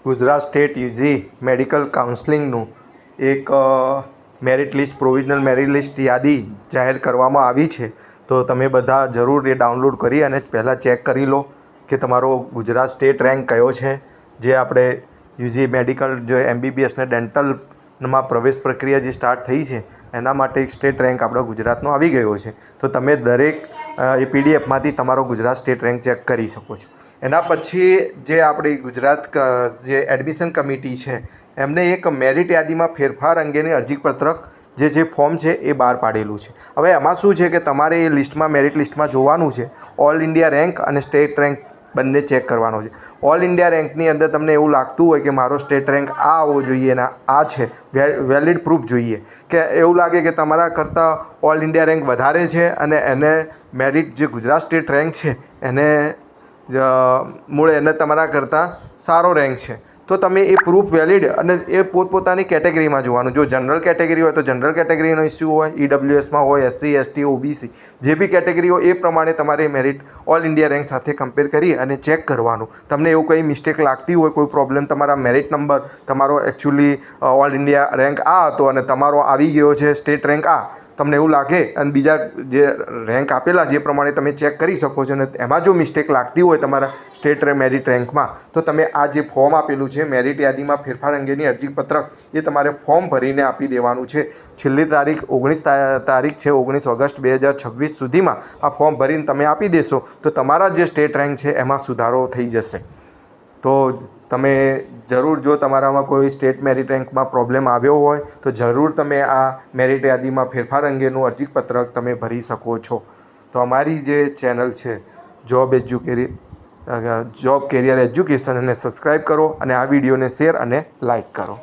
Gujarat state UG medical કાઉન્સેલિંગનું એક merit list provisional merit list યાદી જાહેર કરવામાં આવી છે. તો તમે બધા જરૂર એ ડાઉનલોડ કરી અને પહેલાં ચેક કરી લો કે તમારો ગુજરાત સ્ટેટ રેન્ક કયો છે. જે આપણે યુજી મેડિકલ જો MBBS ને ડેન્ટલમાં પ્રવેશ પ્રક્રિયા જે સ્ટાર્ટ થઈ છે એના માટે એક સ્ટેટ રેન્ક આપણા ગુજરાતનો આવી ગયો છે. તો તમે દરેક એ PDFમાંથી તમારો ગુજરાત સ્ટેટ રેન્ક ચેક કરી શકો છો. એના પછી જે આપણી ગુજરાત જે એડમિશન કમિટી છે એમને એક મેરિટ યાદીમાં ફેરફાર અંગેની અરજીપત્રક જે ફોર્મ છે એ બહાર પાડેલું છે. હવે એમાં શું છે કે તમારે એ લિસ્ટમાં મેરિટ લિસ્ટમાં જોવાનું છે ઓલ ઇન્ડિયા રેન્ક અને સ્ટેટ રેન્ક બંને ચેક કરવાનો છે. ઓલ ઇન્ડિયા રેન્કની અંદર તમને એવું લાગતું હોય કે મારો સ્ટેટ રેન્ક આ આવવો જોઈએ ને આ છે, વેલિડ પ્રૂફ જોઈએ, કે એવું લાગે કે તમારા કરતાં ઓલ ઇન્ડિયા રેન્ક વધારે છે અને એને મેરિટ જે ગુજરાત સ્ટેટ રેન્ક છે એને મૂળ એને તમારા કરતાં સારો રેન્ક છે, તો તમે એ પ્રૂફ વેલિડ અને એ પોતપોતાની કેટેગરીમાં જોવાનું. જો જનરલ કેટેગરી હોય તો જનરલ કેટેગરીનો ઇસ્યુ હોય, EWSમાં હોય, SC ST OBC જે બી કેટેગરી હોય એ પ્રમાણે તમારે મેરિટ ઓલ ઇન્ડિયા રેન્ક સાથે કમ્પેર કરી અને ચેક કરવાનું. તમને એવું કંઈ મિસ્ટેક લાગતી હોય, કોઈ પ્રોબ્લેમ, તમારા મેરિટ નંબર તમારો એકચ્યુઅલી ઓલ ઇન્ડિયા રેન્ક આ હતો અને તમારો આવી ગયો છે સ્ટેટ રેન્ક આ, તમને એવું લાગે અને બીજા જે રેન્ક આપેલા જે પ્રમાણે તમે ચેક કરી શકો છો અને એમાં જો મિસ્ટેક લાગતી હોય તમારા સ્ટેટ મેરિટ રેન્કમાં, તો તમે આ જે ફોર્મ આપેલું છે મેરિટ યાદીમાં ફેરફાર અંગેની અરજીપત્રક એ તમારે ફોર્મ ભરીને આપી દેવાનું છે. છેલ્લી તારીખ 19 છે 19 ઓગસ્ટ 2026 સુધીમાં આ ફોર્મ ભરીને તમે આપી દેશો તો તમારા જે સ્ટેટ રેન્ક છે એમાં સુધારો થઈ જશે. તો તમે જરૂર, જો તમારામાં કોઈ સ્ટેટ મેરિટ રેન્કમાં પ્રોબ્લેમ આવ્યો હોય તો જરૂર તમે આ મેરિટ યાદીમાં ફેરફાર અંગેનું અરજીપત્રક તમે ભરી શકો છો. તો અમારી જે ચેનલ છે જોબ કેરિયર એજ્યુકેશન એને સબસ્ક્રાઈબ કરો અને આ વિડીયોને શેર અને લાઈક કરો.